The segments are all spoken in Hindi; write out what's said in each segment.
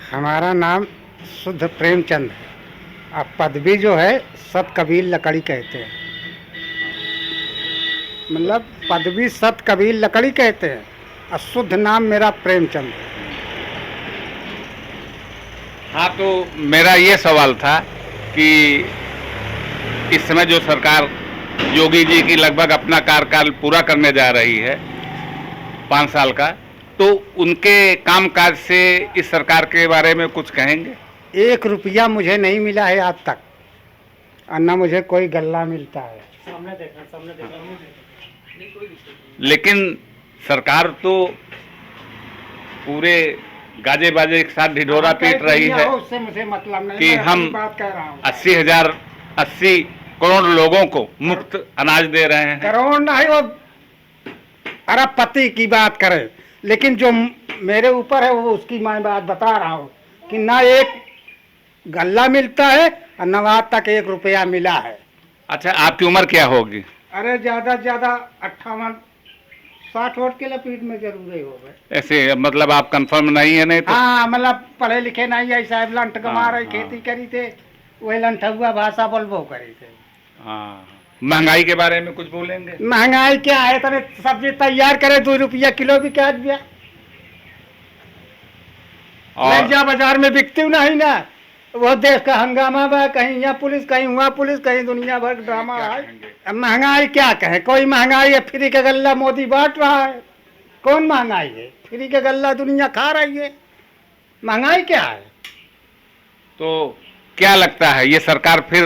हमारा नाम शुद्ध प्रेमचंद है। अब पदवी जो है सत कबील लकड़ी कहते हैं, मतलब पदवी सत कबील लकड़ी कहते हैं और शुद्ध नाम मेरा प्रेमचंद है। हाँ, तो मेरा ये सवाल था कि इस समय जो सरकार योगी जी की लगभग अपना कार्यकाल पूरा करने जा रही है 5 साल का, तो उनके कामकाज से इस सरकार के बारे में कुछ कहेंगे? 1 रुपया मुझे नहीं मिला है आज तक और न मुझे कोई गल्ला मिलता है। सामने देखना। लेकिन सरकार तो पूरे गाजे बाजे के साथ ढिढोरा पीट रही है उससे मुझे मतलब नहीं, कि हम बात कह रहा हूँ 80 करोड़ लोगों को मुफ्त अनाज दे रहे हैं। करोड़ नहीं, वो अरबपति की बात करे, लेकिन जो मेरे ऊपर है वो उसकी मैं बात बता रहा हूँ कि ना एक गल्ला मिलता है और न आज तक 1 रुपया मिला है। अच्छा, आपकी उम्र क्या होगी? अरे ज्यादा से ज्यादा 58-60 वोट के लपीट में जरूर हो गए। ऐसे मतलब आप कंफर्म नहीं है? नहीं तो हाँ, मतलब पढ़े लिखे नहीं है साहब, लंठ कमा रहे, हाँ। खेती करी थे, वही लंठ हुआ भाषा बोलबो करी थे। हाँ, महंगाई के बारे में कुछ बोलेंगे? महंगाई क्या है, तने सब्जी तैयार करे 2 रुपया किलो भी क्या दिया, और जा बाजार में बिकती नहीं ना। वो देश का हंगामा बा, कहीं यहाँ पुलिस, कहीं वहाँ पुलिस, कहीं दुनिया भर ड्रामा है। अब महंगाई क्या कहे, कोई महंगाई है? फ्री का गल्ला मोदी बांट रहा है, कौन महंगाई है? फ्री का गल्ला दुनिया खा रही है, महंगाई क्या है? तो क्या लगता है, ये सरकार फिर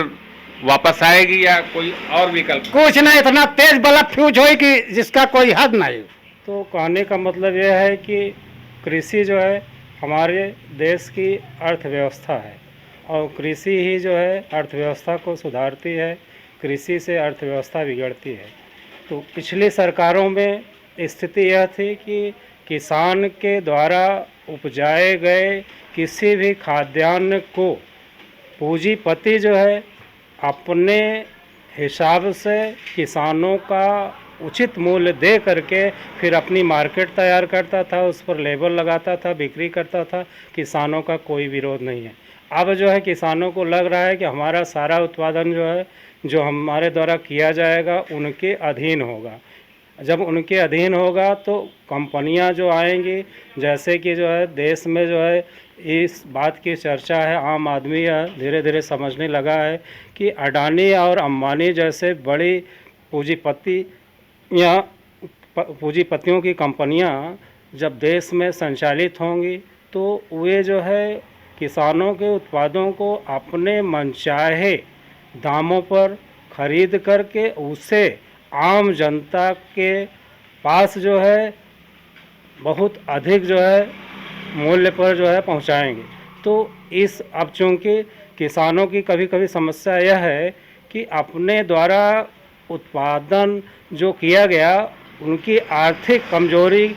वापस आएगी या कोई और विकल्प? कुछ नहीं, इतना तेज बल्ब फ्यूज होगी जिसका कोई हद नहीं। तो कहने का मतलब यह है कि कृषि जो है हमारे देश की अर्थव्यवस्था है और कृषि ही जो है अर्थव्यवस्था को सुधारती है, कृषि से अर्थव्यवस्था बिगड़ती है। तो पिछली सरकारों में स्थिति यह थी कि किसान के द्वारा उपजाए गए किसी भी खाद्यान्न को पूंजीपति जो है अपने हिसाब से किसानों का उचित मूल्य दे करके फिर अपनी मार्केट तैयार करता था, उस पर लेबल लगाता था, बिक्री करता था। किसानों का कोई विरोध नहीं है। अब जो है किसानों को लग रहा है कि हमारा सारा उत्पादन जो है जो हमारे द्वारा किया जाएगा उनके अधीन होगा। जब उनके अधीन होगा तो कंपनियां जो आएंगी, जैसे कि जो है देश में जो है इस बात की चर्चा है, आम आदमी धीरे धीरे समझने लगा है कि अडानी और अंबानी जैसे बड़ी पूंजीपतियों की कंपनियां जब देश में संचालित होंगी तो वे जो है किसानों के उत्पादों को अपने मनचाहे दामों पर खरीद करके उसे आम जनता के पास जो है बहुत अधिक जो है मूल्य पर जो है पहुंचाएंगे। तो इस अब चूँकि किसानों की कभी कभी समस्या यह है कि अपने द्वारा उत्पादन जो किया गया उनकी आर्थिक कमजोरी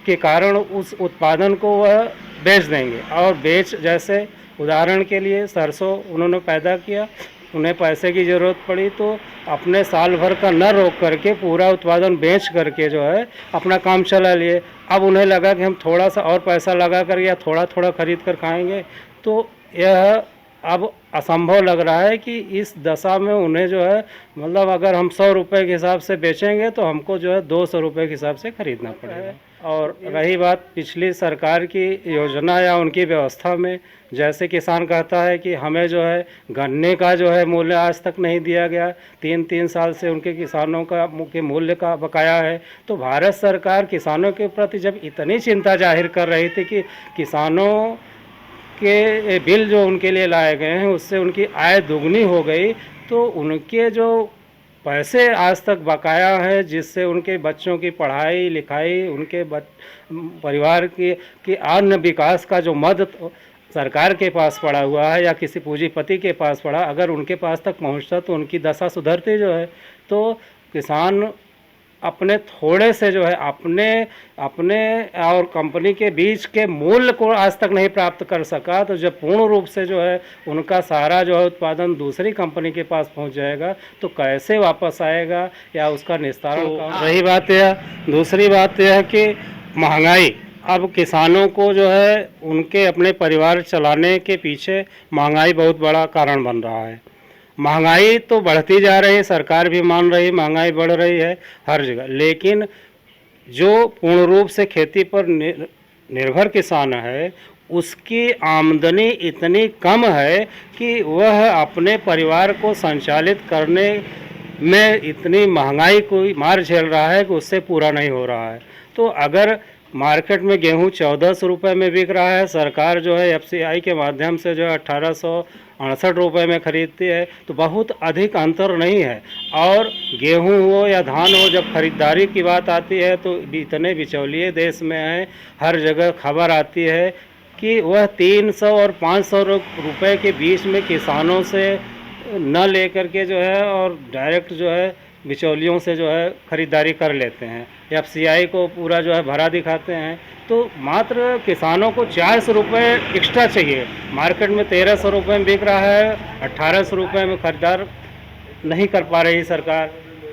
के कारण उस उत्पादन को वह बेच देंगे और जैसे उदाहरण के लिए सरसों उन्होंने पैदा किया, उन्हें पैसे की ज़रूरत पड़ी तो अपने साल भर का न रोक करके पूरा उत्पादन बेच करके जो है अपना काम चला लिए। अब उन्हें लगा कि हम थोड़ा सा और पैसा लगा कर या थोड़ा थोड़ा खरीद कर खाएंगे, तो यह अब असंभव लग रहा है कि इस दशा में उन्हें जो है मतलब अगर हम 100 रुपये के हिसाब से बेचेंगे तो हमको जो है 200 रुपये के हिसाब से खरीदना पड़ेगा। और रही बात पिछली सरकार की योजना या उनकी व्यवस्था में, जैसे किसान कहता है कि हमें जो है गन्ने का जो है मूल्य आज तक नहीं दिया गया, 3 साल से उनके किसानों का मुख्य मूल्य का बकाया है। तो भारत सरकार किसानों के प्रति जब इतनी चिंता जाहिर कर रही थी कि किसानों के बिल जो उनके लिए लाए गए हैं उससे उनकी आय दोगुनी हो गई, तो उनके जो पैसे आज तक बकाया है जिससे उनके बच्चों की पढ़ाई लिखाई, उनके परिवार की अन्य विकास का जो मदद सरकार के पास पड़ा हुआ है या किसी पूंजीपति के पास पड़ा, अगर उनके पास तक पहुंचता तो उनकी दशा सुधरती जो है। तो किसान अपने थोड़े से जो है अपने और कंपनी के बीच के मूल्य को आज तक नहीं प्राप्त कर सका, तो जब पूर्ण रूप से जो है उनका सारा जो है उत्पादन दूसरी कंपनी के पास पहुंच जाएगा तो कैसे वापस आएगा या उसका निस्तारण। रही बात यह, दूसरी बात यह है कि महंगाई अब किसानों को जो है उनके अपने परिवार चलाने के पीछे महंगाई बहुत बड़ा कारण बन रहा है। महंगाई तो बढ़ती जा रही है, सरकार भी मान रही है महंगाई बढ़ रही है हर जगह, लेकिन जो पूर्ण रूप से खेती पर निर्भर किसान है उसकी आमदनी इतनी कम है कि वह अपने परिवार को संचालित करने में इतनी महंगाई को मार झेल रहा है कि उससे पूरा नहीं हो रहा है। तो अगर मार्केट में गेहूं 1400 रुपये में बिक रहा है, सरकार जो है एफसीआई के माध्यम से जो है 1868 रुपये में खरीदती है, तो बहुत अधिक अंतर नहीं है। और गेहूं हो या धान हो, जब खरीदारी की बात आती है तो इतने बिचौलिए देश में हैं, हर जगह खबर आती है कि वह 300 और 500 रुपये के बीच में किसानों से न लेकर के जो है और डायरेक्ट जो है बिचौलियों से जो है ख़रीदारी कर लेते हैं। एफसीआई को पूरा जो है भरा दिखाते हैं। तो मात्र किसानों को 400 रुपये एक्स्ट्रा चाहिए। मार्केट में 1300 रुपये में बिक रहा है, 1800 रुपये में खरीदार नहीं कर पा रही सरकार।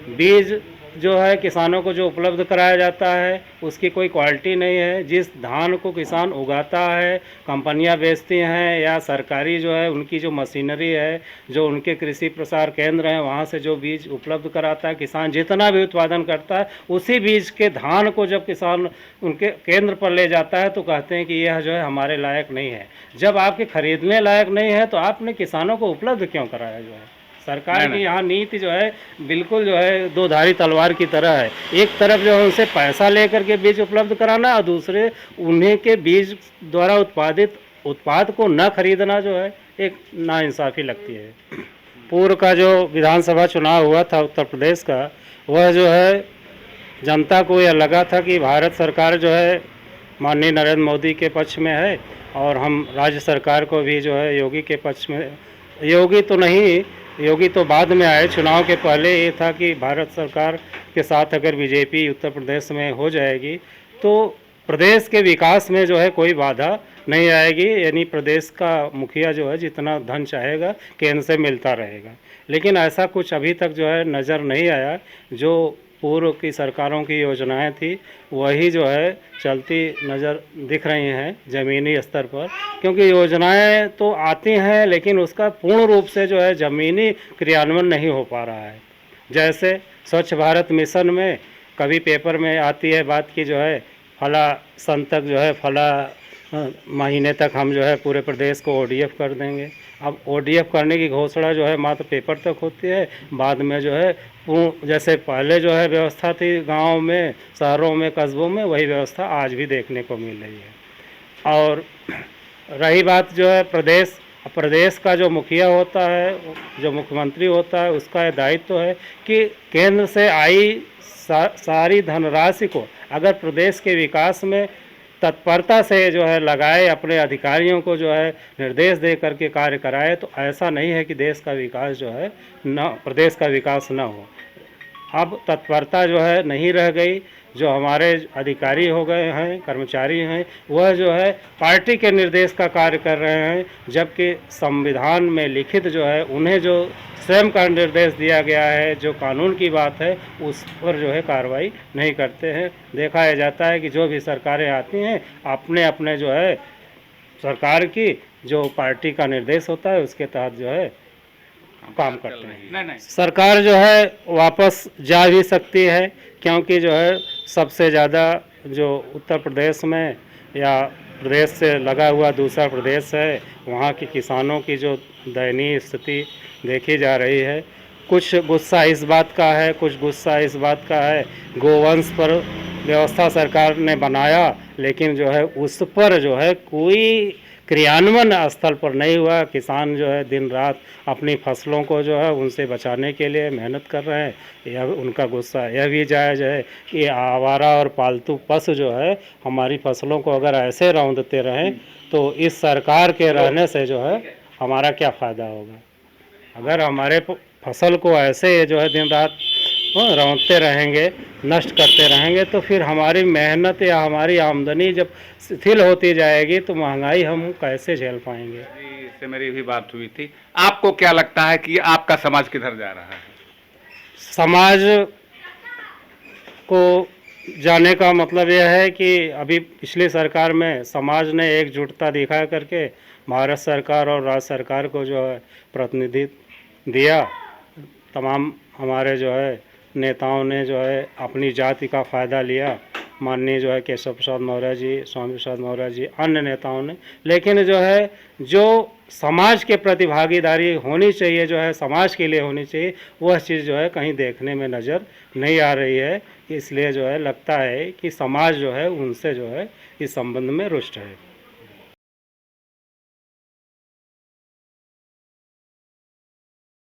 बीज जो है किसानों को जो उपलब्ध कराया जाता है उसकी कोई क्वालिटी नहीं है। जिस धान को किसान उगाता है कंपनियां बेचती हैं, या सरकारी जो है उनकी जो मशीनरी है, जो उनके कृषि प्रसार केंद्र हैं, वहां से जो बीज उपलब्ध कराता है, किसान जितना भी उत्पादन करता है उसी बीज के धान को जब किसान उनके केंद्र पर ले जाता है तो कहते हैं कि यह जो है हमारे लायक नहीं है। जब आपके खरीदने लायक नहीं है तो आपने किसानों को उपलब्ध क्यों कराया? जो है सरकार की यहाँ नीति जो है बिल्कुल जो है दो धारी तलवार की तरह है। एक तरफ जो है उनसे पैसा लेकर के बीज उपलब्ध कराना और दूसरे उन्हीं के बीज द्वारा उत्पादित उत्पाद को न खरीदना जो है एक नाइंसाफ़ी लगती है। पूर्व का जो विधानसभा चुनाव हुआ था उत्तर प्रदेश का, वह जो है जनता को यह लगा था कि भारत सरकार जो है माननीय नरेंद्र मोदी के पक्ष में है और हम राज्य सरकार को भी जो है योगी के पक्ष में, योगी तो बाद में आए, चुनाव के पहले ये था कि भारत सरकार के साथ अगर बीजेपी उत्तर प्रदेश में हो जाएगी तो प्रदेश के विकास में जो है कोई बाधा नहीं आएगी, यानी प्रदेश का मुखिया जो है जितना धन चाहेगा केंद्र से मिलता रहेगा। लेकिन ऐसा कुछ अभी तक जो है नज़र नहीं आया। जो पूर्व की सरकारों की योजनाएं थी वही जो है चलती नज़र दिख रही हैं ज़मीनी स्तर पर, क्योंकि योजनाएं तो आती हैं लेकिन उसका पूर्ण रूप से जो है ज़मीनी क्रियान्वयन नहीं हो पा रहा है। जैसे स्वच्छ भारत मिशन में कभी पेपर में आती है बात की जो है फला सन तक जो है फला महीने तक हम जो है पूरे प्रदेश को ओडीएफ कर देंगे। अब ओडीएफ करने की घोषणा जो है मात्र पेपर तक होती है, बाद में जो है जैसे पहले जो है व्यवस्था थी गांव में, शहरों में, कस्बों में, वही व्यवस्था आज भी देखने को मिल रही है। और रही बात जो है प्रदेश का जो मुखिया होता है, जो मुख्यमंत्री होता है, उसका दायित्व है कि केंद्र से आई सारी धनराशि को अगर प्रदेश के विकास में तत्परता से जो है लगाए, अपने अधिकारियों को जो है निर्देश दे करके कार्य कराए, तो ऐसा नहीं है कि देश का विकास जो है न, प्रदेश का विकास न हो। अब तत्परता जो है नहीं रह गई। जो हमारे अधिकारी हो गए हैं, कर्मचारी हैं, वह जो है पार्टी के निर्देश का कार्य कर रहे हैं, जबकि संविधान में लिखित जो है उन्हें जो स्वयं का निर्देश दिया गया है, जो कानून की बात है, उस पर जो है कार्रवाई नहीं करते हैं। देखा जाता है कि जो भी सरकारें आती हैं अपने अपने जो है सरकार की जो पार्टी का निर्देश होता है उसके तहत जो है काम करते हैं। नहीं। सरकार जो है वापस जा भी सकती है, क्योंकि जो है सबसे ज़्यादा जो उत्तर प्रदेश में या प्रदेश से लगा हुआ दूसरा प्रदेश है, वहाँ के किसानों की जो दयनीय स्थिति देखी जा रही है। कुछ गुस्सा इस बात का है, कुछ गुस्सा इस बात का है, गोवंश पर व्यवस्था सरकार ने बनाया लेकिन जो है उस पर जो है कोई क्रियान्वयन स्थल पर नहीं हुआ। किसान जो है दिन रात अपनी फसलों को जो है उनसे बचाने के लिए मेहनत कर रहे हैं। यह उनका गुस्सा यह भी जायज़ है कि आवारा और पालतू पशु जो है हमारी फसलों को अगर ऐसे रौंदते रहें तो इस सरकार के रहने से जो है हमारा क्या फ़ायदा होगा। अगर हमारे फसल को ऐसे जो है दिन रात रौंदते रहेंगे, नष्ट करते रहेंगे, तो फिर हमारी मेहनत या हमारी आमदनी जब शिथिल होती जाएगी तो महंगाई हम कैसे झेल पाएंगे। इससे मेरी भी बात हुई थी। आपको क्या लगता है कि आपका समाज किधर जा रहा है? समाज को जाने का मतलब यह है कि अभी पिछली सरकार में समाज ने एकजुटता दिखा करके भारत सरकार और राज्य सरकार को जो है प्रतिनिधित्व दिया। तमाम हमारे जो है नेताओं ने जो है अपनी जाति का फ़ायदा लिया, माननीय जो है केशव प्रसाद मौर्य जी, स्वामी प्रसाद मौर्य जी, अन्य नेताओं ने। लेकिन जो है जो समाज के प्रति भागीदारी होनी चाहिए, जो है समाज के लिए होनी चाहिए, वह चीज़ जो है कहीं देखने में नज़र नहीं आ रही है। इसलिए जो है लगता है कि समाज जो है उनसे जो है इस संबंध में रुष्ट है।